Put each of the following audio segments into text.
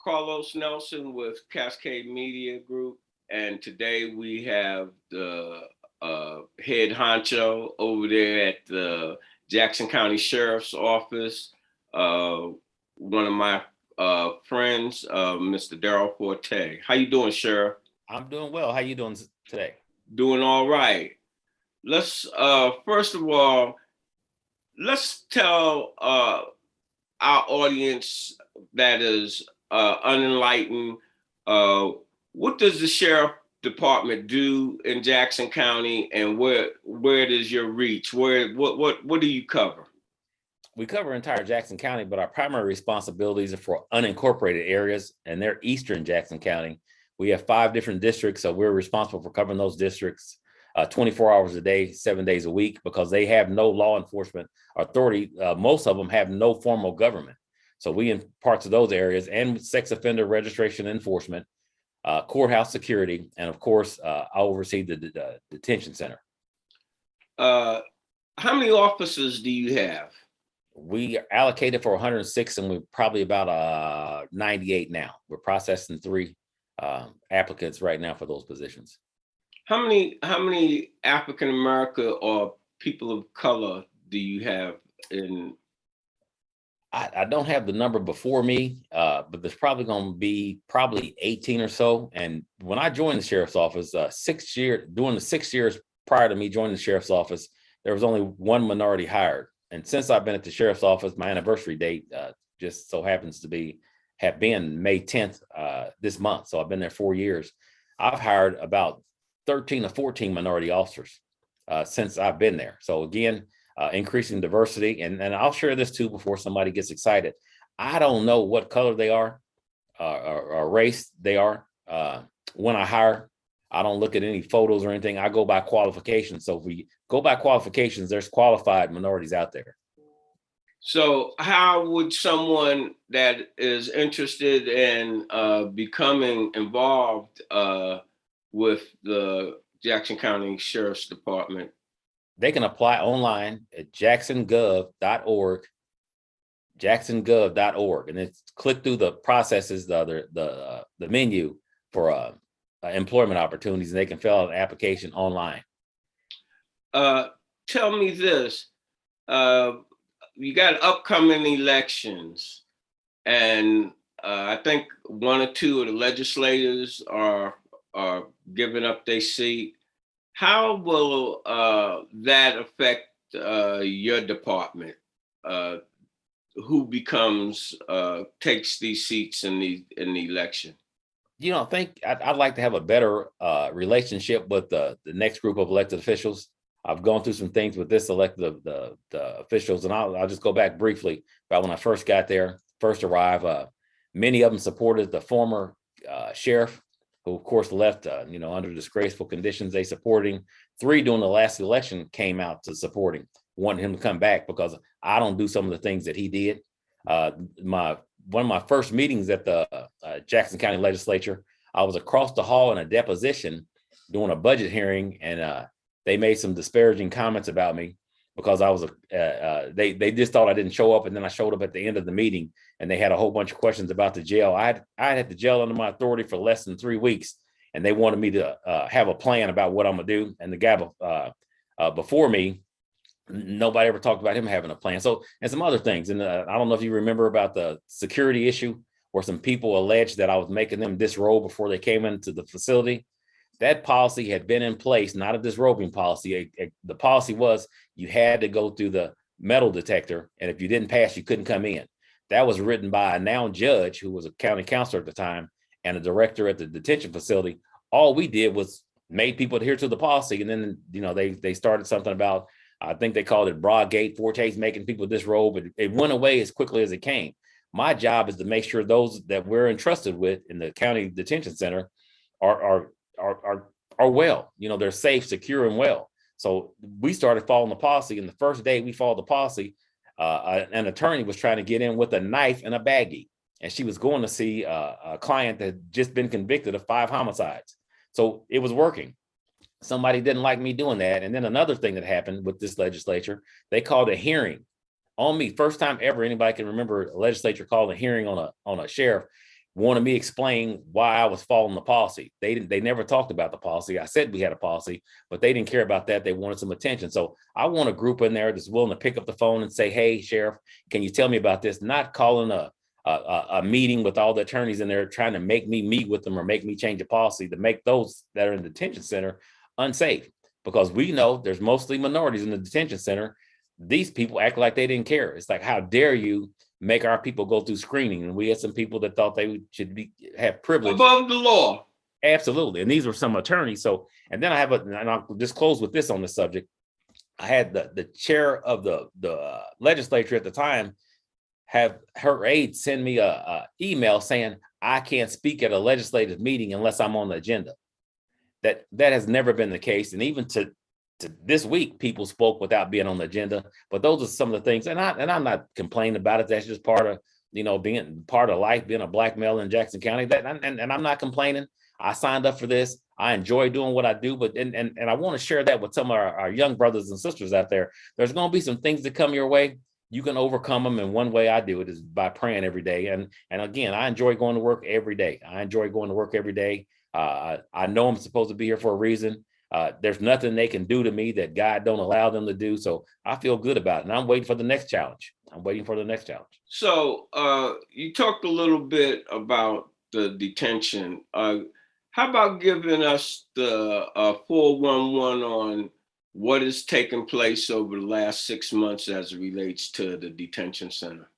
Carlos Nelson with Cascade Media Group, and today we have the head honcho over there at the Jackson County Sheriff's Office. Uh, One of my friends, Mr. Darryl Forté. How you doing, Sheriff? I'm doing well. How you doing today? Doing all right. Let's first of all, let's tell our audience that is unenlightened. Uh, what does the sheriff department do in Jackson County, and where does your reach? What do you cover? We cover entire Jackson County, but our primary responsibilities are for unincorporated areas, and they're eastern Jackson County. We have 5 different districts, so we're responsible for covering those districts 24 hours a day, 7 days a week, because they have no law enforcement authority. Most of them have no formal government. So we in parts of those areas, and sex offender registration enforcement, courthouse security, and of course, I oversee the detention center. Uh, how many officers do you have? We are allocated for 106, and we're probably about 98 now. We're processing 3 applicants right now for those positions. How many African American or people of color do you have in? I don't have the number before me, but there's probably going to be 18 or so. And when I joined the sheriff's office, during the 6 years prior to me joining the sheriff's office, there was only 1 minority hired. And since I've been at the sheriff's office, my anniversary date just so happens to have been May 10th this month. So I've been there 4 years. I've hired about 13 or 14 minority officers since I've been there. So again, increasing diversity. And I'll share this too before somebody gets excited. I don't know what color they are or race they are. When I hire, I don't look at any photos or anything. I go by qualifications. So if we go by qualifications, there's qualified minorities out there. So how would someone that is interested in becoming involved with the Jackson County Sheriff's Department? They can apply online at jacksongov.org, and then click through the processes, the menu for employment opportunities, and they can fill out an application online. Tell me this. You got upcoming elections, and I think 1 or 2 of the legislators are giving up their seat. How will that affect your department? Who takes these seats in the election? I think I'd like to have a better relationship with the next group of elected officials. I've gone through some things with this elected the officials, and I'll just go back briefly about when I first got there, first arrived. Many of them supported the former sheriff, who of course left, under disgraceful conditions. They supported him. 3 during the last election came out to support him, wanted him to come back because I don't do some of the things that he did. One of my first meetings at the Jackson County Legislature, I was across the hall in a deposition doing a budget hearing, and they made some disparaging comments about me because I was they just thought I didn't show up, and then I showed up at the end of the meeting, and they had a whole bunch of questions about the jail. I had the jail under my authority for less than 3 weeks, and they wanted me to have a plan about what I'm gonna do. And the guy before me, nobody ever talked about him having a plan. So, and some other things. And I don't know if you remember about the security issue where some people alleged that I was making them disrobe before they came into the facility. That policy had been in place, not a disrobing policy. The policy was you had to go through the metal detector, and if you didn't pass, you couldn't come in. That was written by a now judge who was a county counselor at the time and a director at the detention facility. All we did was made people adhere to the policy, and then they started something about, I think they called it Broadgate, Forté's making people disrobe. It went away as quickly as it came. My job is to make sure those that we're entrusted with in the county detention center are well. They're safe, secure, and well. So we started following the policy, and the first day we followed the policy, an attorney was trying to get in with a knife and a baggie, and she was going to see a client that had just been convicted of 5 homicides. So it was working. Somebody didn't like me doing that. And then another thing that happened with this legislature, they called a hearing on me. First time ever anybody can remember a legislature called a hearing on a sheriff. wanted me to explain why I was following the policy. They never talked about the policy. I said we had a policy, but they didn't care about that. They wanted some attention. So I want a group in there that's willing to pick up the phone and say, hey, Sheriff, can you tell me about this? Not calling a meeting with all the attorneys in there trying to make me meet with them or make me change a policy to make those that are in the detention center unsafe. Because we know there's mostly minorities in the detention center. These people act like they didn't care. It's like, how dare you make our people go through screening? And we had some people that thought they should have privilege above the law. Absolutely. And these were some attorneys. So, and then and I'll just close with this on the subject. I had the chair of the legislature at the time have her aide send me a email saying I can't speak at a legislative meeting unless I'm on the agenda. That has never been the case. And even to this week, people spoke without being on the agenda. But those are some of the things, and I'm not complaining about it. That's just part of, being part of life, being a Black male in Jackson County. And I'm not complaining. I signed up for this. I enjoy doing what I do, but and I want to share that with some of our young brothers and sisters out there. There's going to be some things that come your way. You can overcome them, and one way I do it is by praying every day. And again, I enjoy going to work every day. I know I'm supposed to be here for a reason. There's nothing they can do to me that God don't allow them to do. So I feel good about it. And I'm waiting for the next challenge. So you talked a little bit about the detention. How about giving us the 411 on what has taken place over the last 6 months as it relates to the detention center?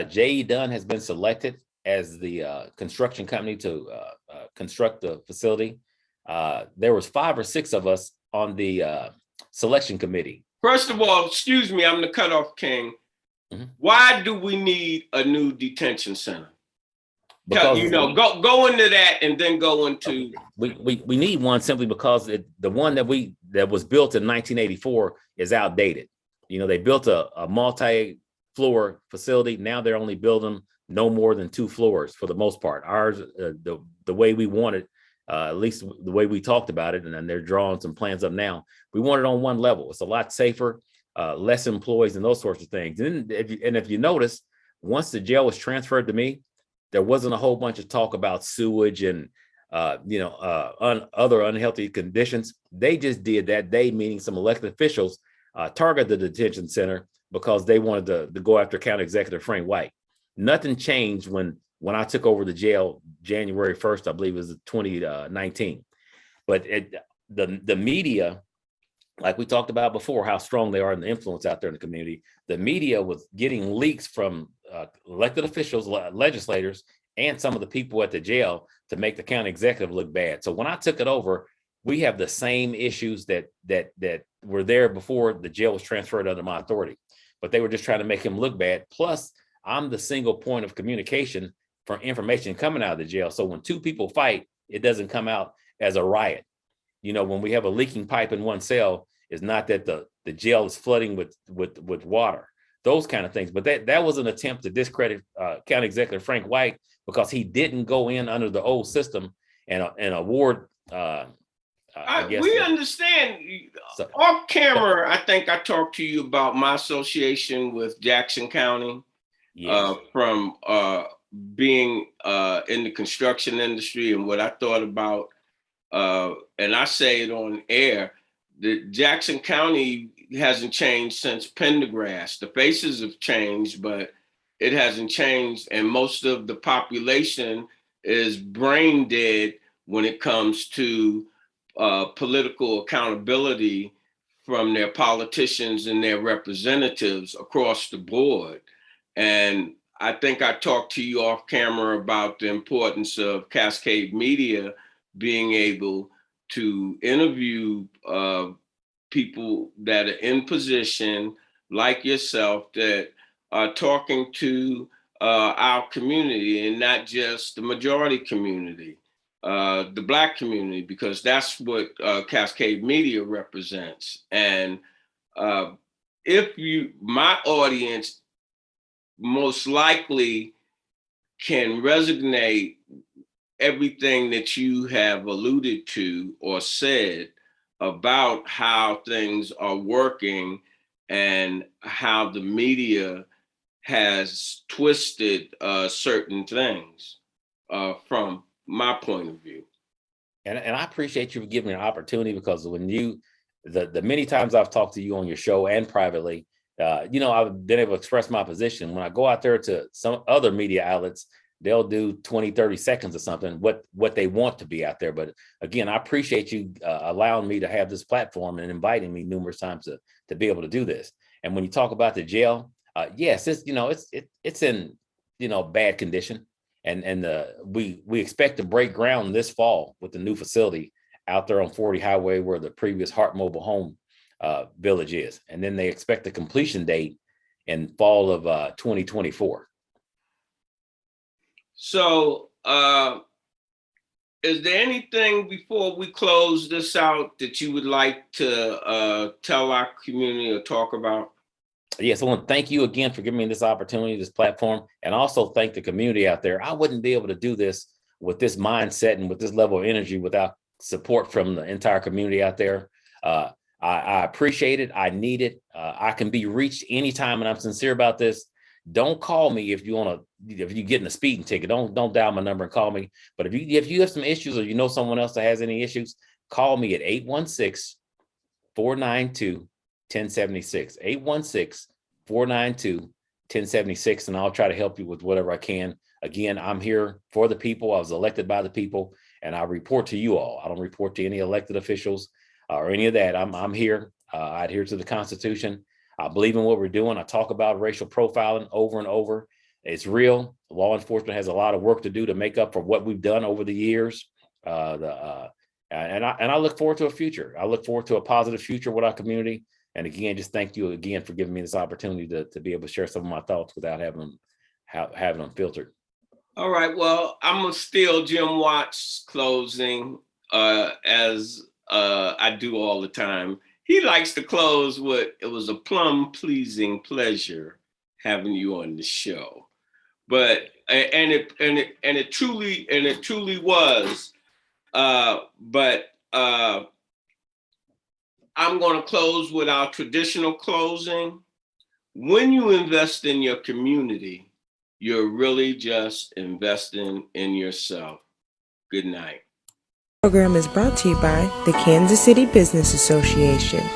J.E. Dunn has been selected as the construction company to construct the facility. There was 5 or 6 of us on the selection committee. First of all, excuse me, I'm the cutoff king. Mm-hmm. Why do we need a new detention center? Because go into that and then go into. We need one simply because the one that was built in 1984 is outdated. They built a multi-floor facility. Now they're only building no more than 2 floors for the most part. Ours, the way we want it, at least the way we talked about it, and then they're drawing some plans up now. We want it on one level. It's a lot safer, less employees and those sorts of things. And if you notice, once the jail was transferred to me, there wasn't a whole bunch of talk about sewage and other unhealthy conditions. They just did that. They, meaning some elected officials, targeted the detention center because they wanted to go after County Executive Frank White. Nothing changed when I took over the jail January 1st, I believe it was 2019. But the media, like we talked about before, how strong they are in the influence out there in the community. The media was getting leaks from elected officials, legislators, and some of the people at the jail to make the county executive look bad. So when I took it over, we have the same issues that were there before the jail was transferred under my authority, but they were just trying to make him look bad. Plus, I'm the single point of communication for information coming out of the jail. So when 2 people fight, it doesn't come out as a riot. When we have a leaking pipe in one cell, it's not that the jail is flooding with water, those kind of things. But that was an attempt to discredit County Executive Frank White because he didn't go in under the old system and award. We understand. So, off camera, I think I talked to you about my association with Jackson County. Yes. From being in the construction industry and what I thought about, and I say it on air, that Jackson County hasn't changed since Pendergrass. The faces have changed, but it hasn't changed. And most of the population is brain dead when it comes to political accountability from their politicians and their representatives across the board. And I think I talked to you off camera about the importance of Cascade Media being able to interview people that are in position like yourself that are talking to our community and not just the majority community, the Black community, because that's what Cascade Media represents. And my audience most likely can resonate everything that you have alluded to or said about how things are working and how the media has twisted certain things. from my point of view. And I appreciate you giving me an opportunity, because when the many times I've talked to you on your show and privately, I've been able to express my position. When I go out there to some other media outlets, they'll do 20, 30 seconds or something, what they want to be out there. But again, I appreciate you allowing me to have this platform and inviting me numerous times to be able to do this. And when you talk about the jail, yes, it's in bad condition. And we expect to break ground this fall with the new facility out there on 40 Highway, where the previous Hart Mobile Home Village is. And then they expect a completion date in fall of 2024. So, is there anything before we close this out that you would like to tell our community or talk about? Yes, I want to thank you again for giving me this opportunity, this platform, and also thank the community out there. I wouldn't be able to do this with this mindset and with this level of energy without support from the entire community out there. I appreciate it. I need it. I can be reached anytime, and I'm sincere about this. Don't call me if you're getting a speeding ticket. Don't dial my number and call me. But if you have some issues, or you know someone else that has any issues, call me at 816-492 1076, 816-492-1076, and I'll try to help you with whatever I can. Again, I'm here for the people. I was elected by the people, and I report to you all. I don't report to any elected officials or any of that. I'm here. I adhere to the Constitution. I believe in what we're doing. I talk about racial profiling over and over. It's real. Law enforcement has a lot of work to do to make up for what we've done over the years. And I look forward to a future. I look forward to a positive future with our community. And again, just thank you again for giving me this opportunity to be able to share some of my thoughts without having them filtered. All right. Well, I'm gonna steal Jim Watt's closing as I do all the time. He likes to close with, "It was a plum pleasing pleasure having you on the show." But it truly was. But I'm going to close with our traditional closing. When you invest in your community, you're really just investing in yourself. Good night. The program is brought to you by the Kansas City Business Association.